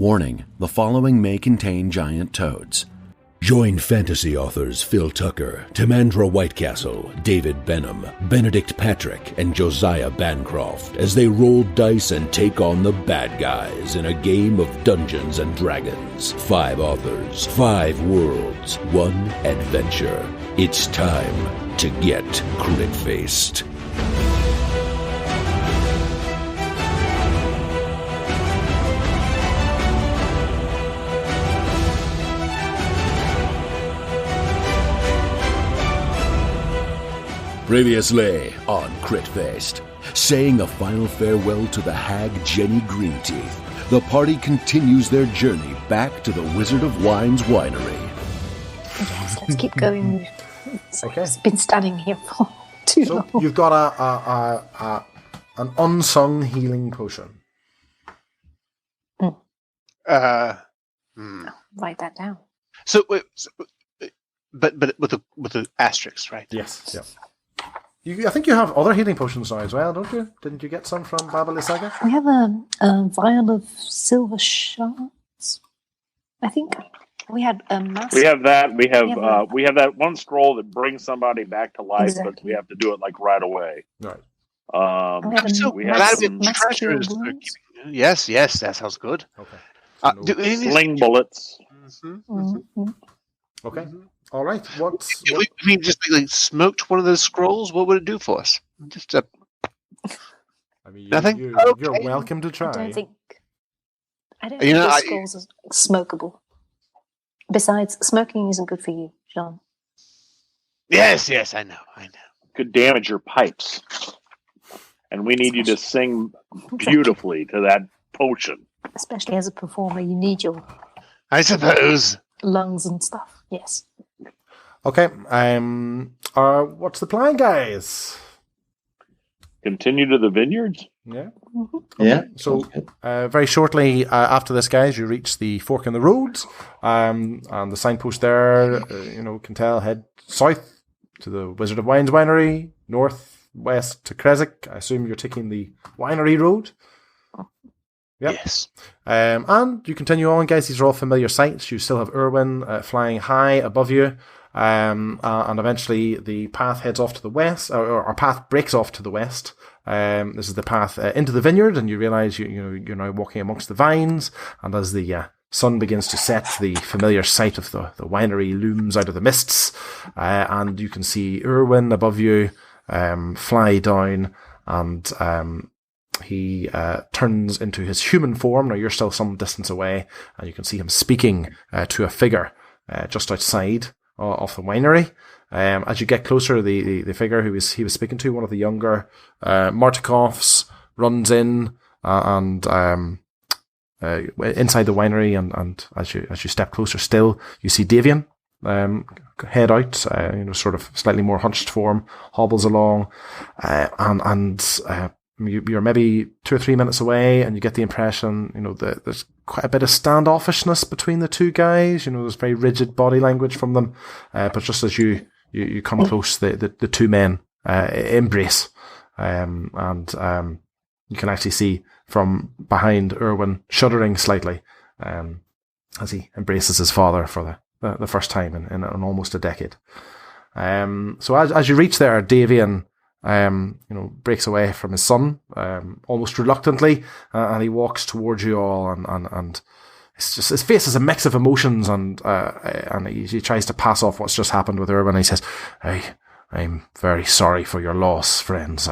Warning, the following may contain giant toads. Join fantasy authors Phil Tucker, Timandra Whitecastle, David Benem, Benedict Patrick, and Josiah Bancroft as they roll dice and take on the bad guys in a game of Dungeons and Dragons. 5 authors, 5 worlds, 1 adventure. It's time to get crit-faced. Previously on Crit-Faced, saying a final farewell to the hag Jenny Greenteeth, the party continues their journey back to the Wizard of Wines Winery. Yes, let's keep going. Okay. It's been standing here for too long. So you've got an unsung healing potion. Write that down. So, but with the asterisk, right? Yes. Yep. I think you have other healing potions now as well, don't you? Didn't you get some from Baba Lysaga? We have a vial of silver shards. I think we had a massive... We have that. We have that one scroll that brings somebody back to life, Exactly. but we have to do it like right away. Right. We have some treasures. Yes, that sounds good. Okay. sling bullets. Mm-hmm. Okay. Mm-hmm. All right. What? I mean, just like smoked one of those scrolls. What would it do for us? Just I mean, nothing? You're welcome to try. I don't think the scrolls are smokable. Besides, smoking isn't good for you, John. Yes, I know. Could damage your pipes, and we need you to sing beautifully to that potion. Especially as a performer, you need your I suppose. lungs and stuff. Yes. Okay. What's the plan, guys? Continue to the vineyards. Yeah. Mm-hmm. Okay. Yeah. So, very shortly after this, guys, you reach the fork in the road, and the signpost there, can tell head south to the Wizard of Wines Winery, northwest to Kresik. I assume you're taking the winery road. Yep. Yes. And you continue on, guys. These are all familiar sights. You still have Irwin flying high above you. And eventually the path heads off to the west, or our path breaks off to the west. This is the path into the vineyard, and you realize you're now walking amongst the vines. And as the sun begins to set, the familiar sight of the winery looms out of the mists. And you can see Irwin above you fly down, and he turns into his human form. Now you're still some distance away, and you can see him speaking to a figure just outside of the winery. As you get closer, the figure he was speaking to, one of the younger Martikovs, runs in and inside the winery, and as you step closer still, you see Davian head out, sort of slightly more hunched form, hobbles along, and you're maybe 2 or 3 minutes away, and you get the impression, that there's quite a bit of standoffishness between the two guys. There's very rigid body language from them. But just as you come close, the two men embrace, and you can actually see from behind Irwin shuddering slightly as he embraces his father for the first time in almost a decade. So as you reach there, Davian breaks away from his son, almost reluctantly, and he walks towards you all, and it's just, his face is a mix of emotions, and he tries to pass off what's just happened with Irwin. He says, I'm very sorry for your loss, friends.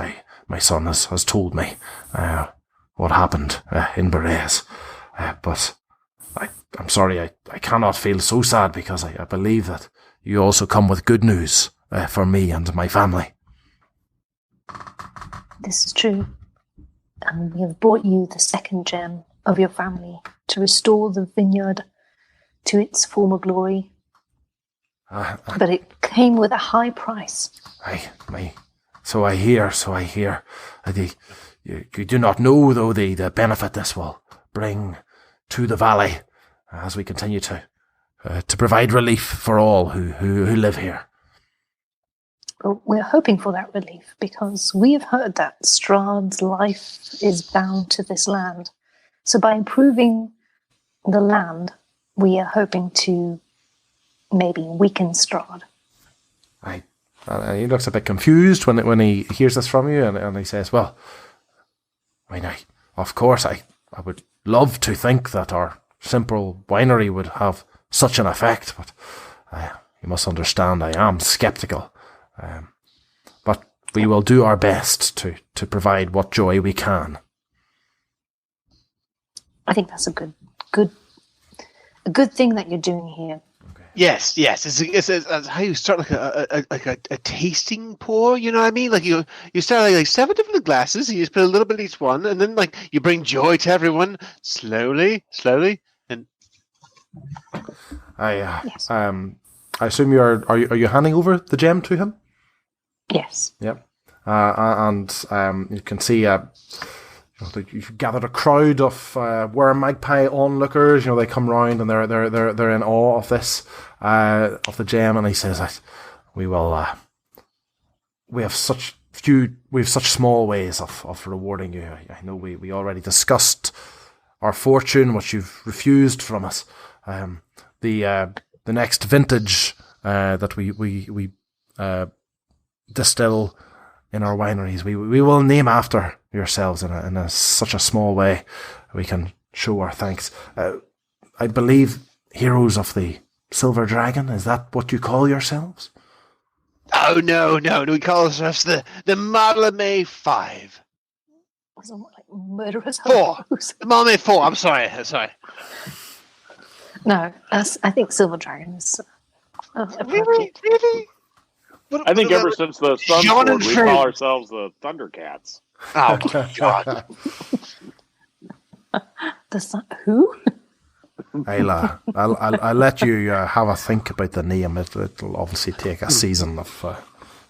My son has told me, what happened, in Berets, but I'm sorry, I cannot feel so sad, because I believe that you also come with good news, for me and my family. This is true. And we have brought you the second gem of your family to restore the vineyard to its former glory. But it came with a high price. So I hear. You do not know, though, the benefit this will bring to the valley as we continue to provide relief for all who live here. Well, we're hoping for that relief, because we have heard that Strahd's life is bound to this land. So by improving the land, we are hoping to maybe weaken Strahd. He looks a bit confused when he hears this from you, and he says, "Well, I mean, of course, I would love to think that our simple winery would have such an effect, but you must understand I am sceptical. But we will do our best to provide what joy we can." I think that's a good thing that you're doing here. Yes. It's how you start like a tasting pour. You know what I mean? Like you start like 7 different glasses, and you just put a little bit in each one, and then like you bring joy to everyone slowly, and. Yes. I assume are you handing over the gem to him? Yes. Yep. And you can see you've gathered a crowd of Worm Magpie onlookers. They come round and they're in awe of this of the gem. And he says that we have such small ways of rewarding you. I know we already discussed our fortune, which you've refused from us. The next vintage that we distill in our wineries, we will name after yourselves in such a small way we can show our thanks. I believe heroes of the Silver Dragon. Is that what you call yourselves? Oh no! We call ourselves the Malame 5. Was it like murderers? 4. The Malame 4. I'm sorry. No, I think Silver Dragon is appropriate. Really? I think ever since the Sunsword, we call ourselves the Thundercats. Oh God! Who? I'll let you have a think about the name. It'll obviously take a season for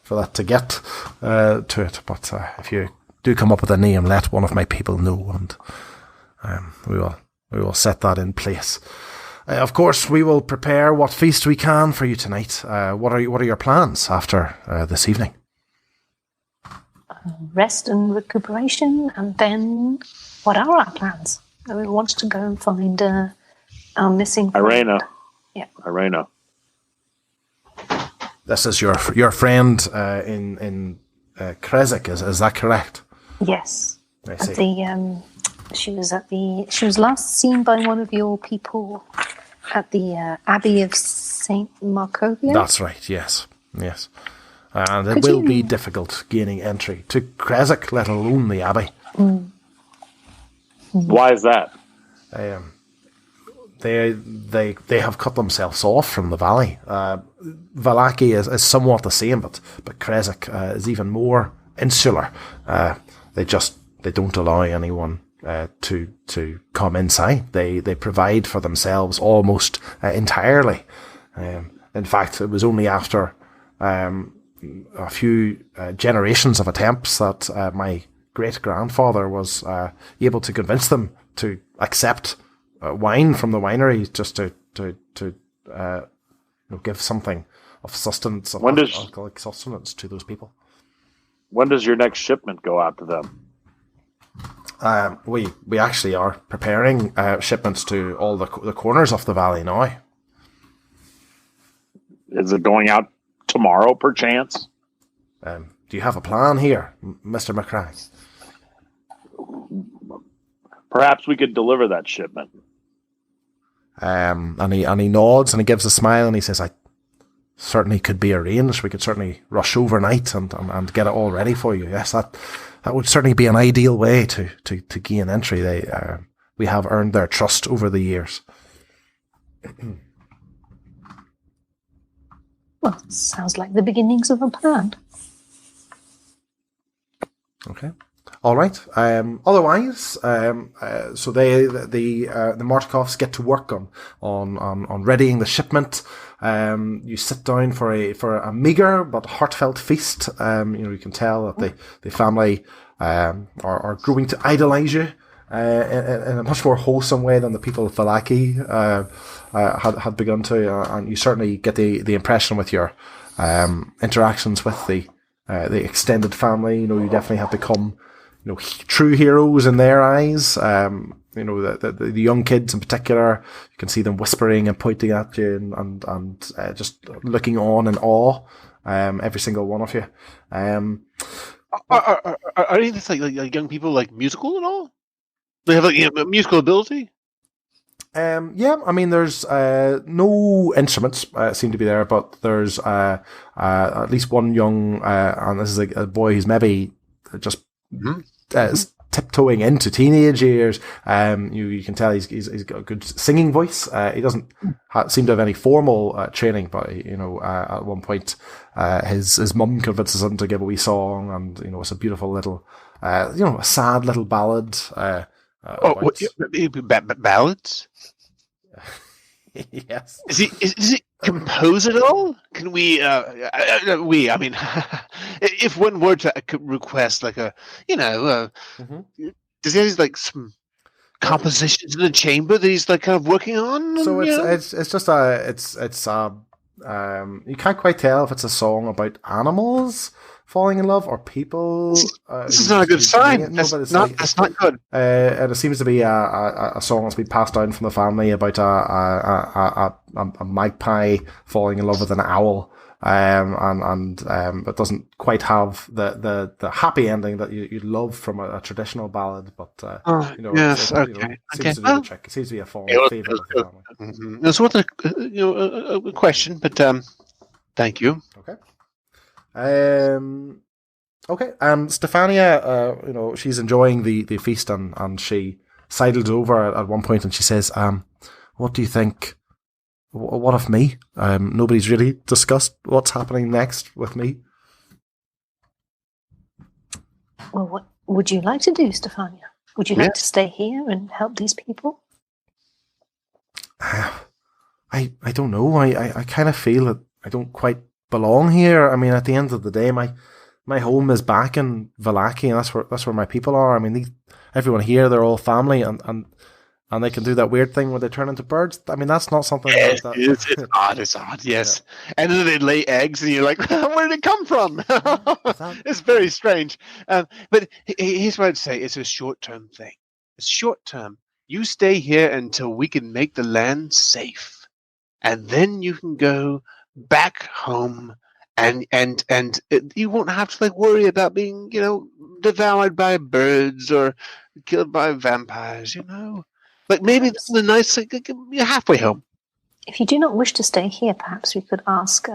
that to get to it. But if you do come up with a name, let one of my people know, and we will set that in place. Of course, we will prepare what feast we can for you tonight. What are your plans after this evening? Rest and recuperation, and then what are our plans? We want to go and find our missing friend. Irena. Yeah. Irena. This is your friend in Kresik, is that correct? Yes. I see. She was last seen by one of your people at the Abbey of Saint Markovia. That's right. Yes. And it will be difficult gaining entry to Kresik, let alone the Abbey. Why is that? They have cut themselves off from the valley. Vallaki is somewhat the same, but Kresik is even more insular. They don't allow anyone to come inside. They provide for themselves almost entirely. In fact, it was only after a few generations of attempts that my great-grandfather was able to convince them to accept wine from the winery, just to give something of sustenance, alcoholic sustenance to those people. When does your next shipment go out to them? We actually are preparing shipments to all the corners of the valley now. Is it going out tomorrow, perchance? Do you have a plan here, Mr. McCrack? Perhaps we could deliver that shipment. And he nods and he gives a smile and he says, "I certainly could be arranged. We could certainly rush overnight and get it all ready for you. Yes, that would certainly be an ideal way to gain entry. We have earned their trust over the years." Well, sounds like the beginnings of a plan. Okay. All right. Otherwise, so the Martikoffs get to work on readying the shipment. You sit down for a meager but heartfelt feast. You can tell that the family are growing to idolize you in a much more wholesome way than the people of Vallaki had begun to. And you certainly get the impression with your interactions with the extended family. You definitely have become true heroes in their eyes. The young kids in particular, you can see them whispering and pointing at you and just looking on in awe. Every single one of you. Are any of this like young people like musical at all? They have musical ability. Yeah, I mean, there's no instruments seem to be there, but there's at least one young, and this is a boy who's maybe just tiptoeing into teenage years. You can tell he's got a good singing voice. He doesn't seem to have any formal training, but at one point his mum convinces him to give a wee song, and it's a beautiful little a sad little ballad. Ballads? Yes. Is he compose it all? Can we? I mean, if one were to request like a, does he have like some compositions in the chamber that he's like kind of working on? So it's just you can't quite tell if it's a song about animals falling in love or people. This is not a good sign. That's not good. And it seems to be a song that's been passed down from the family about a magpie falling in love with an owl. And it doesn't quite have the happy ending that you'd love from a traditional ballad, but yes, it seems to be the trick. It seems to be a favorite of the family. Mm-hmm. That's what a question, but thank you. Okay. Okay. Stefania, she's enjoying the feast and she sidles over at one point and she says, "What do you think? What of me? Nobody's really discussed what's happening next with me." Well, what would you like to do, Stefania? Would you like to stay here and help these people? I don't know. I kind of feel that I don't quite belong here. I mean, at the end of the day, my home is back in Vallaki, and that's where my people are. I mean, everyone here, they're all family, and they can do that weird thing where they turn into birds. I mean, that's not something it's odd. It's odd, yes. Yeah. And then they lay eggs, and you're like, where did it come from? It's very strange. But here's what I'd say: it's a short-term thing. It's short-term. You stay here until we can make the land safe, and then you can go back home, and you won't have to worry about being devoured by birds or killed by vampires. But maybe this is a nice halfway home. If you do not wish to stay here, perhaps we could ask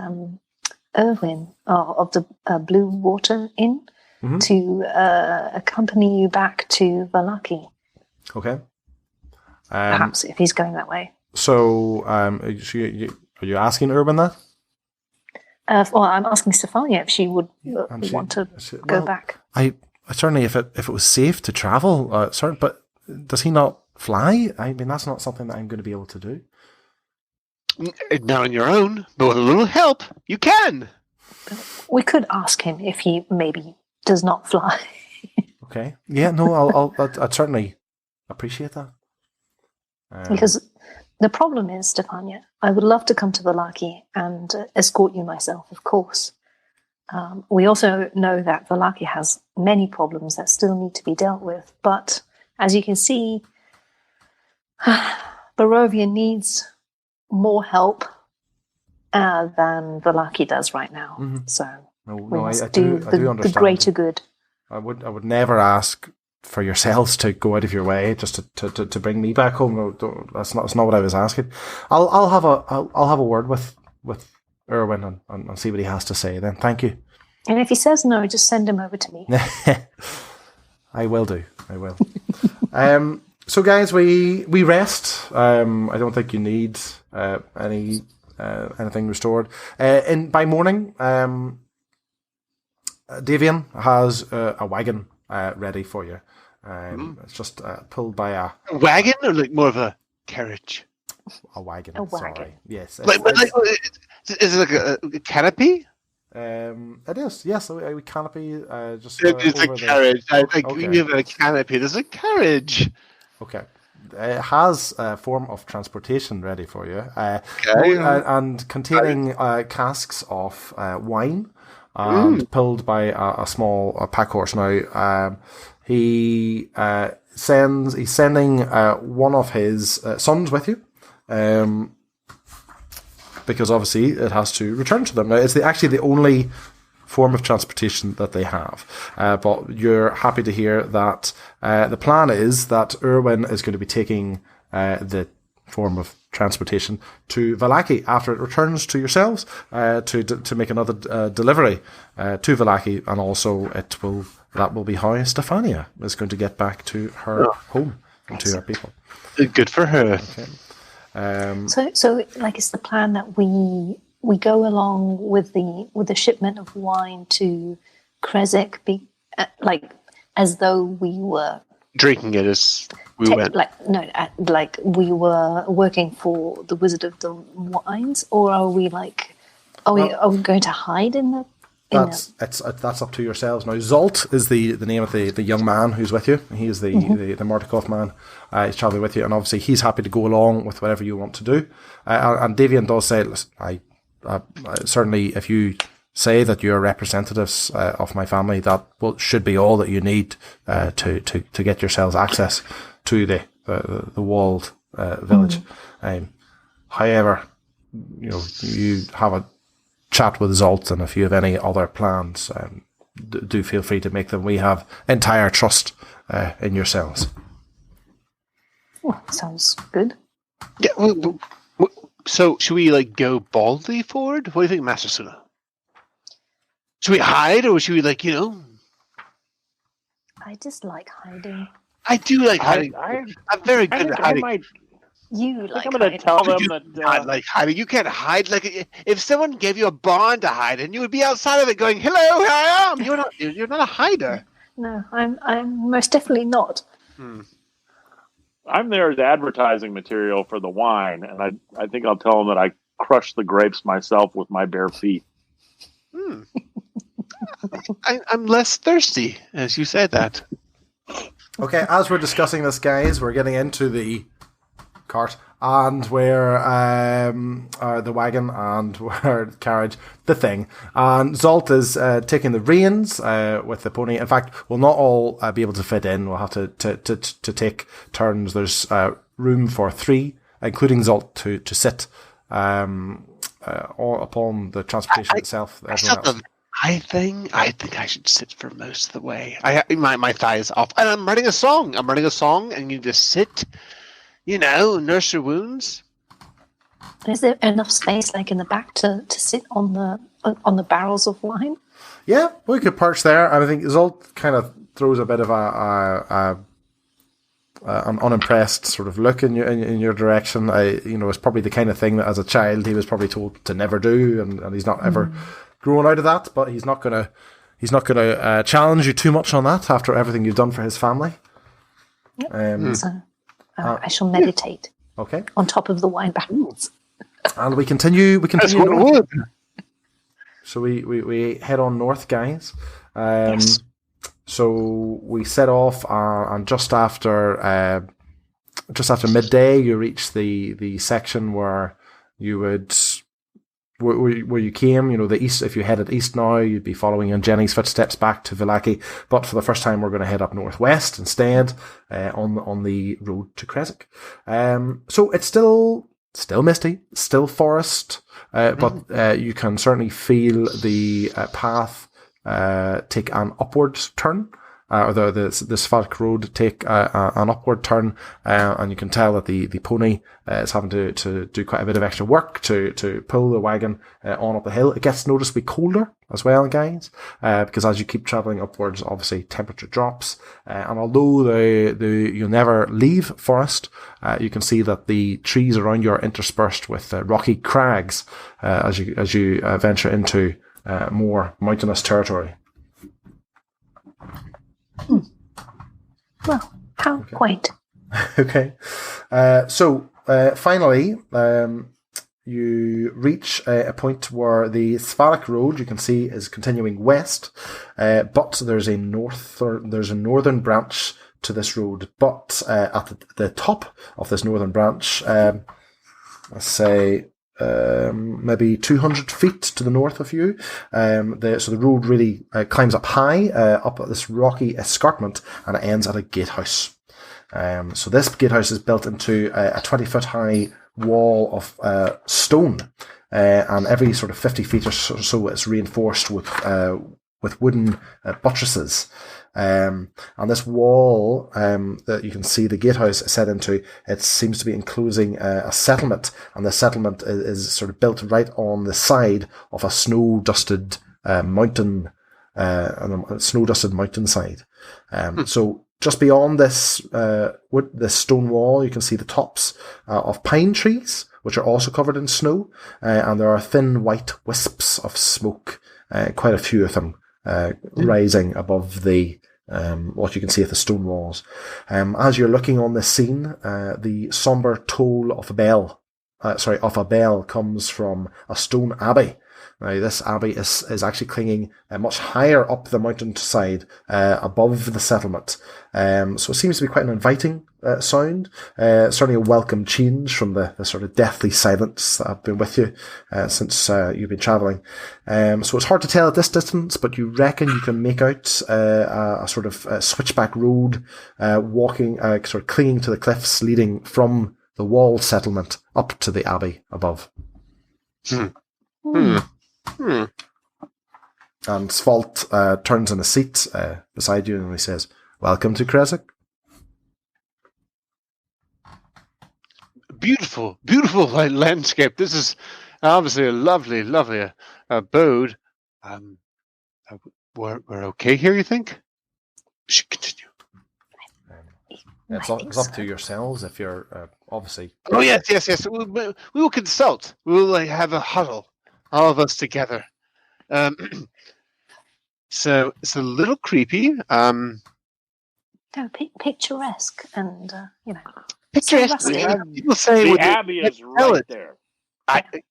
Erwin of the Blue Water Inn to accompany you back to Vallaki. Okay. Perhaps if he's going that way. So, are you asking Erwin that? Well, I'm asking Stefania if she would want to go back. I certainly, if it was safe to travel, but does he not fly? I mean, that's not something that I'm going to be able to do. Not on your own, but with a little help, you can. We could ask him if he maybe does not fly. Okay. Yeah. No, I'd certainly appreciate that. Because the problem is, Stefania, I would love to come to Vallaki and escort you myself, of course. We also know that Vallaki has many problems that still need to be dealt with. But as you can see, Barovia needs more help than Vallaki does right now. Mm-hmm. So we must do the greater good. I would never ask for yourselves to go out of your way just to bring me back home. No, that's not what I was asking. I'll have a word with Erwin and see what he has to say. Then thank you. And if he says no, just send him over to me. I will do. I will. So guys, we rest. I don't think you need anything restored. And by morning, Davian has a wagon ready for you. It's just pulled by a wagon, or more of a carriage. A wagon. Sorry. Yes. Is it like a canopy? It is. Yes, a canopy. Just it's a carriage. I think we have a canopy. There's a carriage. Okay. It has a form of transportation ready for you, and containing casks of wine, and pulled by a small pack horse. Now, he's sending one of his sons with you, because obviously it has to return to them. Now, it's actually the only form of transportation that they have. But you're happy to hear that the plan is that Irwin is going to be taking the form of transportation to Vallaki after it returns to yourselves to make another delivery to Vallaki, and also that will be how Stefania is going to get back to her home and to her people. Good for her. Okay. So it's the plan that we go along with the shipment of wine to Kresik, as though we were drinking it as we went. Like we were working for the Wizard of the Wines, or are we going to hide in the? That's up to yourselves now. Zolt is the name of the young man who's with you. He is the Mordekov man. He's traveling with you, and obviously he's happy to go along with whatever you want to do. And Davian does say, "Listen, I certainly, if you say that you're representatives of my family, that should be all that you need to get yourselves access to the walled village. However, you have a chat with Zolt, and if you have any other plans, do feel free to make them. We have entire trust in yourselves." Oh, sounds good. Yeah. So should we go boldly forward? What do you think, Master Suna? Should we hide, or should we I just like hiding. I do like hiding. I'm very good at hiding. You like I'm going to tell them that I like hiding. You can't hide. If someone gave you a barn to hide in, you would be outside of it going, "Hello, here I am." You're not a hider. No, I'm most definitely not. I'm there as advertising material for the wine, and I think I'll tell them that I crushed the grapes myself with my bare feet. I'm less thirsty, as you said that. Okay, as we're discussing this, guys, we're getting into the cart and where the wagon and where the carriage, the thing. And Zolt is taking the reins with the pony. In fact, we'll not all be able to fit in. We'll have to take turns. There's room for 3, including Zolt, to sit upon the transportation itself. I think I should sit for most of the way. My thigh is off, and I'm writing a song. And you just sit, nurse your wounds. Is there enough space, in the back, to sit on the barrels of wine? Yeah, we could perch there. And I think Zolt kind of throws a bit of an unimpressed sort of look in your direction. It's probably the kind of thing that as a child he was probably told to never do, and he's not ever grown out of that. But he's not gonna challenge you too much on that after everything you've done for his family. Yep. I shall meditate. Okay. On top of the wine barrels. And we continue. That's what it would. So we head on north, guys. Yes. So we set off, and just after midday, you reach the section where you would where you came. The east. If you headed east now, you'd be following in Jenny's footsteps back to Vallaki. But for the first time, we're going to head up northwest instead, on the road to Kresik. So it's still misty, still forest, but you can certainly feel the path take an upward turn, or the Svalk road take an upward turn, and you can tell that the pony is having to do quite a bit of extra work to pull the wagon on up the hill. It gets noticeably colder as well, guys, because as you keep travelling upwards, obviously temperature drops, and although you'll never leave forest, you can see that the trees around you are interspersed with rocky crags as you venture into more mountainous territory. Well, how quaint. Okay. So finally, you reach a point where the Svalak road, you can see, is continuing west, but there's a northern branch to this road. But at the top of this northern branch, let's say maybe 200 feet to the north of you. So the road really climbs up high, up this rocky escarpment, and it ends at a gatehouse. So this gatehouse is built into a 20-foot high wall of stone, and every sort of 50 feet or so it's reinforced with wooden buttresses. And this wall that you can see the gatehouse set into, it seems to be enclosing a settlement, and the settlement is sort of built right on the side of a snow-dusted mountain, snow-dusted mountainside. So just beyond this stone wall, you can see the tops of pine trees, which are also covered in snow, and there are thin white wisps of smoke, quite a few of them, rising above the what you can see at the stone walls. As you're looking on this scene, the somber toll of a bell comes from a stone abbey. Now, this abbey is actually clinging much higher up the mountainside, above the settlement. So it seems to be quite an inviting sound. Certainly a welcome change from the sort of deathly silence that I've been with you since you've been travelling. So it's hard to tell at this distance, but you reckon you can make out a sort of switchback road, walking, sort of clinging to the cliffs, leading from the walled settlement up to the abbey above. And Svalt turns in a seat beside you and he says, "Welcome to Kresik." Beautiful landscape. This is obviously a lovely abode. We're okay here, you think? We should continue. It's up to yourselves if you're obviously... Oh, yes. We will consult. We will have a huddle. All of us together. So it's a little creepy. No, picturesque and, Picturesque. People say the abbey is right there.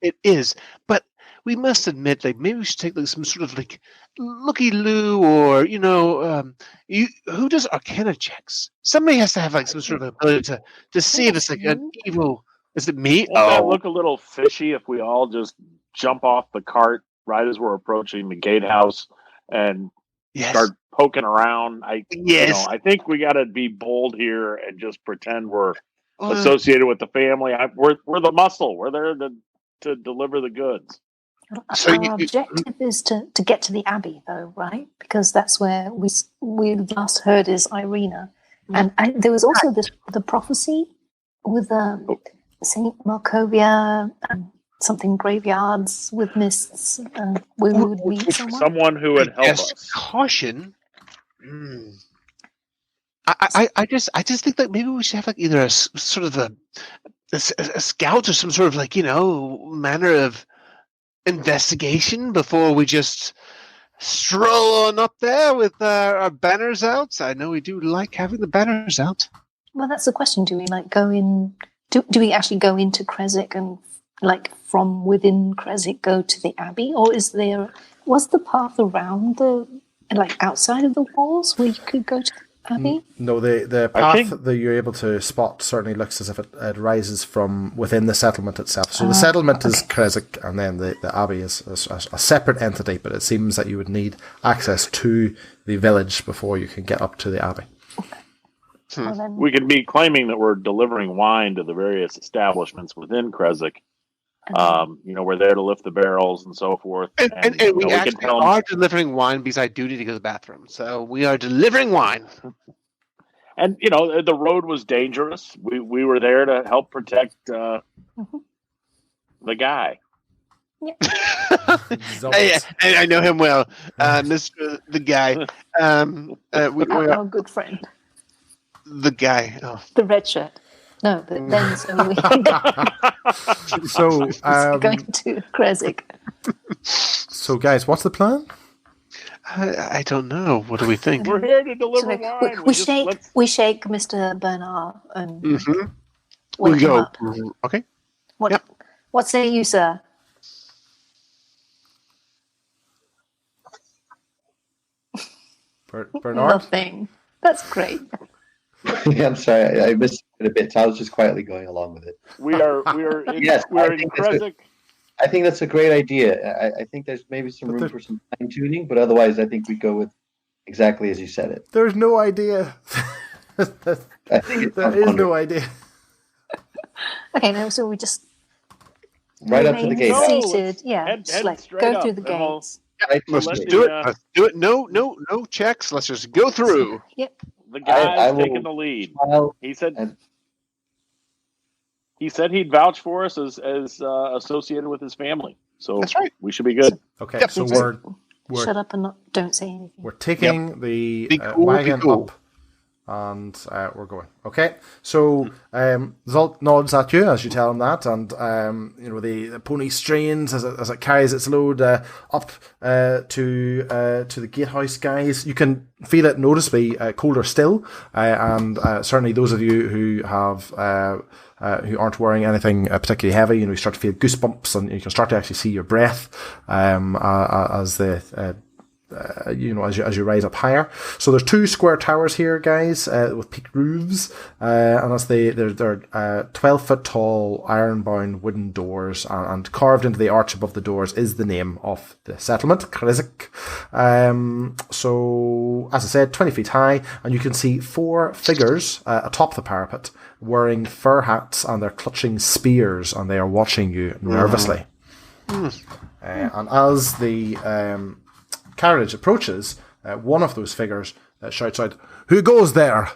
It is. But we must admit, like, maybe we should take like some sort of like looky-loo or, who does Arcana checks? Somebody has to have like some sort of ability to see if it's like an evil... Is it me? Won't that look a little fishy if we all just jump off the cart right as we're approaching the gatehouse and start poking around? I think we got to be bold here and just pretend we're associated with the family. We're the muscle. We're there to deliver the goods. So our objective is to get to the Abbey, though, right? Because that's where we last heard is Irina, and there was also the prophecy with Saint Markovia and something graveyards with mists. We would meet someone who would help us. Caution. I just think that maybe we should have like either a sort of a scout or some sort of like manner of investigation before we just stroll on up there with our banners out. I know we do like having the banners out. Well, that's the question. Do we like go in? Do we actually go into Kresik and like from within Kresik go to the Abbey, or was the path around outside of the walls where you could go to the Abbey? No, the path that you're able to spot certainly looks as if it rises from within the settlement itself. So the settlement is Kresik, and then the Abbey is a separate entity, but it seems that you would need access to the village before you can get up to the Abbey. We could be claiming that we're delivering wine to the various establishments within Kresik. We're there to lift the barrels and so forth. And we actually are delivering wine because I do need to go to the bathroom. So we are delivering wine. And, the road was dangerous. We were there to help protect the guy. Yeah. I know him well. Mr. The guy. Our good friend. The guy. Oh. The red shirt. No, but then so we going to Kresik. So, guys, what's the plan? I don't know. What do we think? We're here to deliver wine. We shake Mr. Bernard and we go. Up. Okay. What say you, sir? Bernard? Nothing. That's great. I'm sorry, I missed it a bit. I was just quietly going along with it. We are in Kresik. I think that's a great idea. I think there's maybe some room for some fine tuning, but otherwise, I think we go with exactly as you said it. There's no idea. I think there is no idea. Okay, now so we just right up to the gate. Seated, head like straight go up, through the and gates. Let's do it. Let's do it. No checks. Let's just go through. Yep. The guy's taking the lead. He said he'd vouch for us as associated with his family. So that's right. We should be good. Okay, so we're shut up and don't say anything. We're taking the wagon up, and we're going. Okay, so Zult nods at you as you tell him that, and the pony strains as it carries its load up to the gatehouse. Guys, you can feel it noticeably colder still, and certainly those of you who have. Who aren't wearing anything particularly heavy, you start to feel goosebumps, and you can start to actually see your breath as the as you rise up higher. So there's 2 square towers here, guys, with peaked roofs, and as they're 12-foot tall, iron-bound wooden doors, and carved into the arch above the doors is the name of the settlement, Krizik. So, as I said, 20 feet high, and you can see 4 figures atop the parapet, wearing fur hats, and they're clutching spears, and they are watching you nervously. And as the carriage approaches, one of those figures shouts out, "Who goes there?"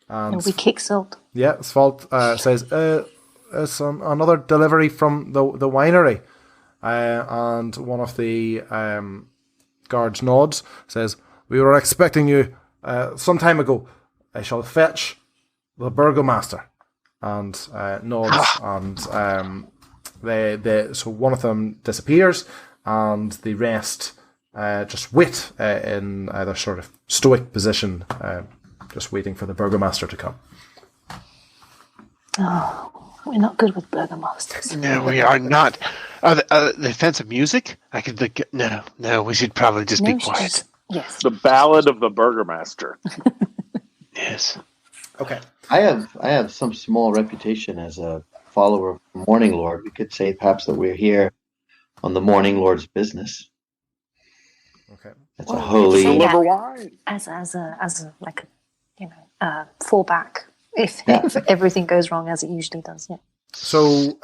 And we kick Salt. Yeah, Salt says, "It's another delivery from the winery." And one of the guards nods, says, "We were expecting you some time ago. I shall fetch the burgomaster." And nods, and so one of them disappears, and the rest just wait in their sort of stoic position, just waiting for the burgomaster to come. Oh, we're not good with burgomasters. No, we are not. The offensive music? I could think. No, we should probably just be quiet. Yes. The Ballad of the Burgomaster. Yes. Okay. I have some small reputation as a follower of the Morning Lord. We could say perhaps that we're here on the Morning Lord's business. Okay. It's a holy deliver wine as a like fallback if everything goes wrong as it usually does. Yeah. So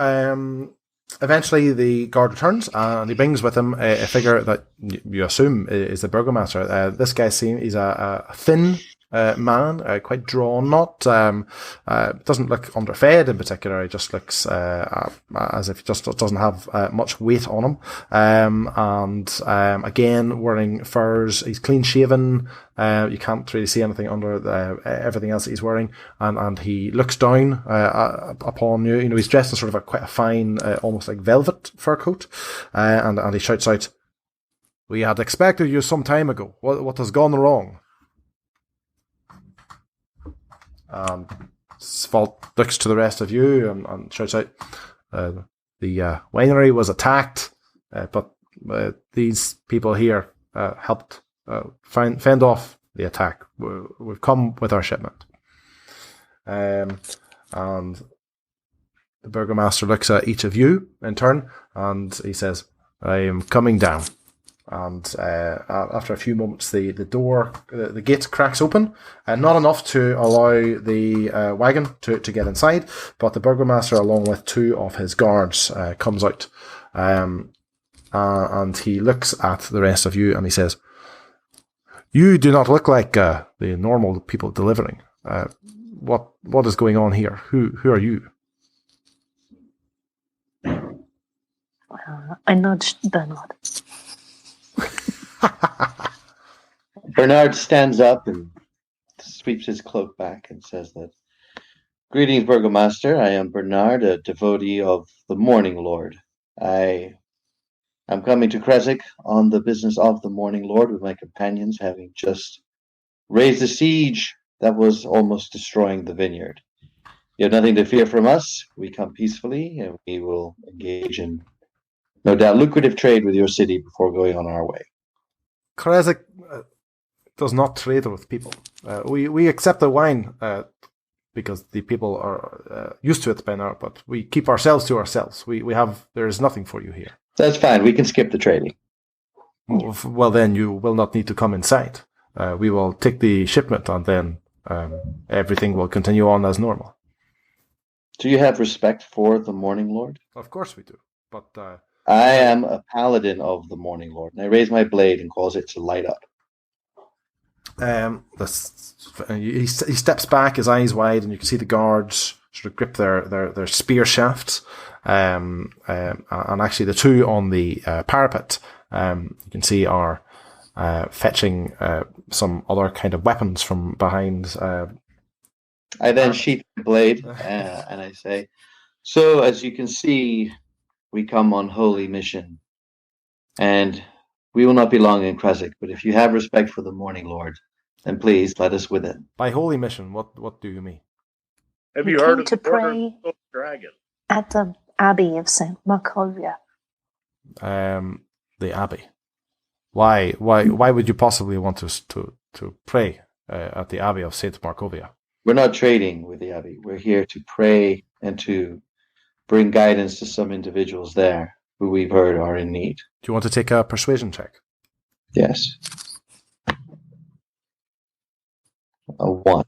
eventually the guard returns, and he brings with him a figure that you assume is the burgomaster. This guy he's a thin man, quite drawn, doesn't look underfed in particular. He just looks as if he just doesn't have much weight on him. And again, wearing furs. He's clean shaven. You can't really see anything under everything else that he's wearing. And he looks down upon you. He's dressed in sort of quite a fine, almost like velvet fur coat. And he shouts out, "We had expected you some time ago. What has gone wrong?" Svalt looks to the rest of you and shouts out, "The winery was attacked, but these people here helped fend off the attack. We've come with our shipment." And the burgomaster looks at each of you in turn, and he says, "I am coming down." And after a few moments, the gate cracks open, and not enough to allow the wagon to get inside, but the burgomaster, along with 2 of his guards, comes out, and he looks at the rest of you, and he says, "You do not look like the normal people delivering. What is going on here? Who are you?" I nudged Bernard. Bernard stands up and sweeps his cloak back and says that, "Greetings, Burgomaster. I am Bernard, a devotee of the Morning Lord. I am coming to Krizik on the business of the Morning Lord with my companions, having just raised a siege that was almost destroying the vineyard. You have nothing to fear from us. We come peacefully, and we will engage in, no doubt, lucrative trade with your city before going on our way." Krizik does not trade with people. We accept the wine because the people are used to it by now, but we keep ourselves to ourselves. There is nothing for you here. That's fine. We can skip the trading. Well, then you will not need to come inside. We will take the shipment, and then everything will continue on as normal. Do you have respect for the Morning Lord? Of course we do. But I am a paladin of the Morning Lord, and I raise my blade and cause it to light up. He steps back, his eyes wide, and you can see the guards sort of grip their spear shafts. And actually, the two on the parapet, you can see are fetching some other kind of weapons from behind. I then sheath the blade and I say, "So, as you can see, we come on holy mission, and we will not be long in Kresik. But if you have respect for the Morning Lord, then please let us with it." By holy mission, what do you mean? Have you heard of to the Order pray of the Dragon? at the Abbey of St. Markovia. The Abbey. Why would you possibly want to pray at the Abbey of St. Markovia? We're not trading with the Abbey. We're here to pray and to bring guidance to some individuals there who we've heard are in need. Do you want to take a persuasion check? Yes. A 1.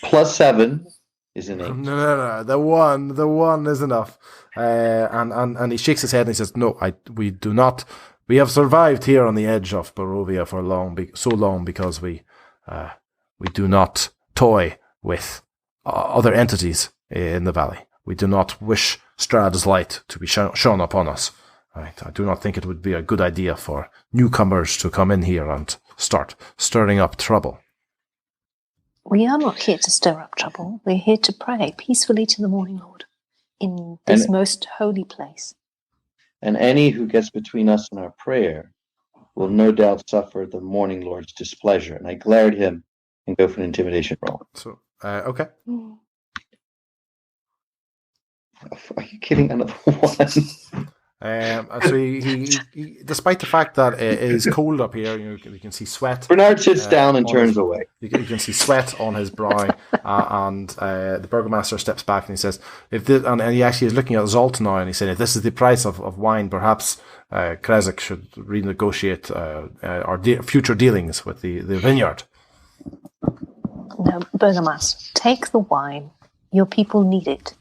Plus 7 is an 8. No. The one is enough. And he shakes his head and he says, "No, we do not. We have survived here on the edge of Barovia for so long because we do not toy with other entities in the valley. We do not wish Strahd's light to be shone upon us. Right? I do not think it would be a good idea for newcomers to come in here and start stirring up trouble." We are not here to stir up trouble. We're here to pray peacefully to the Morning Lord in this most holy place. And any who gets between us and our prayer will no doubt suffer the Morning Lord's displeasure. And I glare at him and go for an intimidation roll. So, okay. Are you kidding? Another 1? So he, despite the fact that it is cold up here, you can see sweat. Bernard sits down and turns away. You can see sweat on his brow, and the burgomaster steps back and he says, and he actually is looking at Zolt now, and he said, "If this is the price of wine, perhaps Kresik should renegotiate our future dealings with the vineyard." No, Burgomaster, take the wine. Your people need it,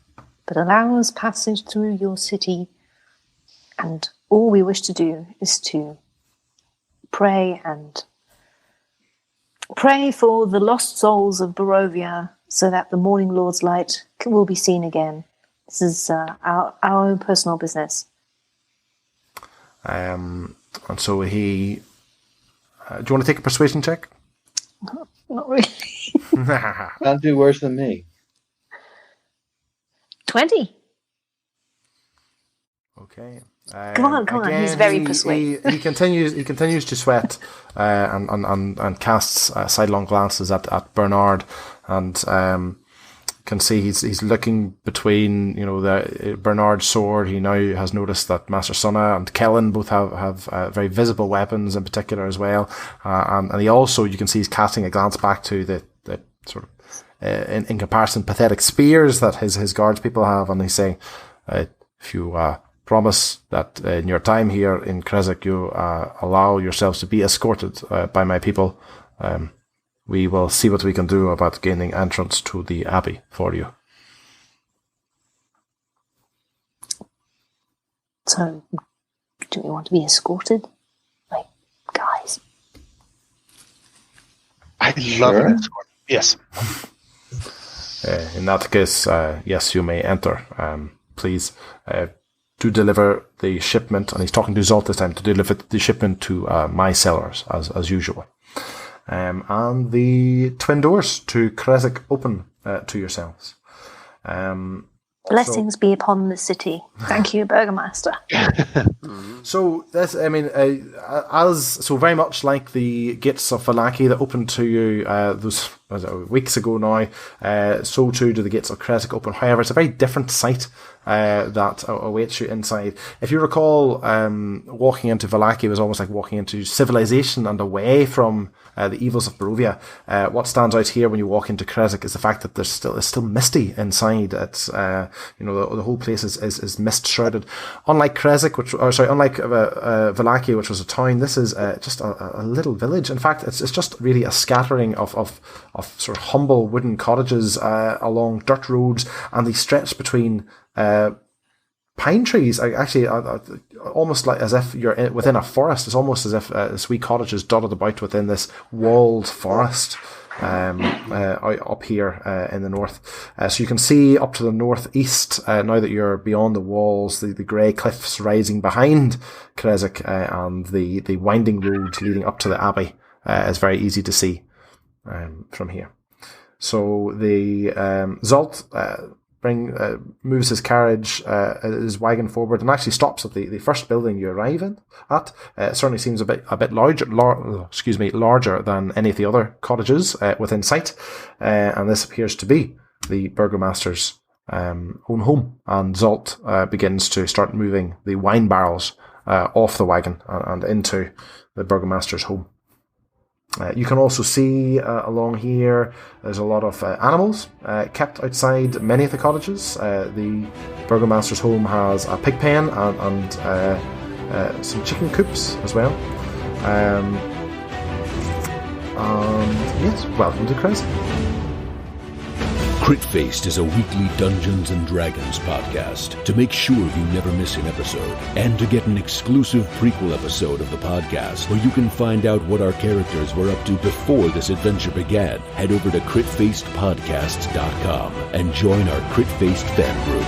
but allow us passage through your city. And all we wish to do is to pray for the lost souls of Barovia so that the Morning Lord's light will be seen again. This is our own personal business. And so he... do you want to take a persuasion check? Not really. Can't do worse than me. 20. Okay. Come on! Again, he's very persuasive. He continues to sweat and casts sidelong glances at Bernard, and can see he's looking between the Bernard's sword. He now has noticed that Master Sunna and Kellen both have very visible weapons in particular as well, and he also, you can see, he's casting a glance back to the sort of in comparison pathetic spears that his guards people have, and he's saying, if you promise that in your time here in Kresik you allow yourselves to be escorted by my people, we will see what we can do about gaining entrance to the Abbey for you. So, do we want to be escorted? Like, guys? I'd love an escort. Yes. In that case, yes, you may enter. Please to deliver the shipment, and he's talking to Zolt this time, to deliver the shipment to my cellars as usual. And the twin doors to Kresik open to yourselves. Blessings be upon the city. Thank you, Burgomaster. So that's, so very much like the gates of Vallaki that opened to you, those weeks ago now. So too do the gates of Creswick open. However, it's a very different sight that awaits you inside. If you recall, walking into Vallaki was almost like walking into civilization and away from the evils of Barovia. What stands out here when you walk into Creswick is the fact that it's still misty inside. It's the whole place is mist shrouded. Unlike Creswick, unlike Vallaki, which was a town, this is just a little village. In fact, it's just really a scattering of sort of humble wooden cottages along dirt roads, and they stretch between pine trees. Actually, almost like as if you're within a forest. It's almost as if this wee cottage is dotted about within this walled forest up here in the north. So you can see up to the northeast, now that you're beyond the walls, the grey cliffs rising behind Creswick, and the winding road leading up to the abbey is very easy to see from here. So the Zolt moves his carriage, his wagon forward, and actually stops at the first building you arrive at. It certainly seems a bit larger than any of the other cottages within sight, and this appears to be the burgomaster's own home. And Zolt begins to start moving the wine barrels off the wagon and into the burgomaster's home. You can also see along here there's a lot of animals kept outside many of the cottages. The burgomaster's home has a pig pen and some chicken coops as well. And yes, welcome to Creswick. Crit-Faced is a weekly Dungeons & Dragons podcast. To make sure you never miss an episode, and to get an exclusive prequel episode of the podcast where you can find out what our characters were up to before this adventure began, head over to critfacedpodcasts.com and join our Crit-Faced fan group.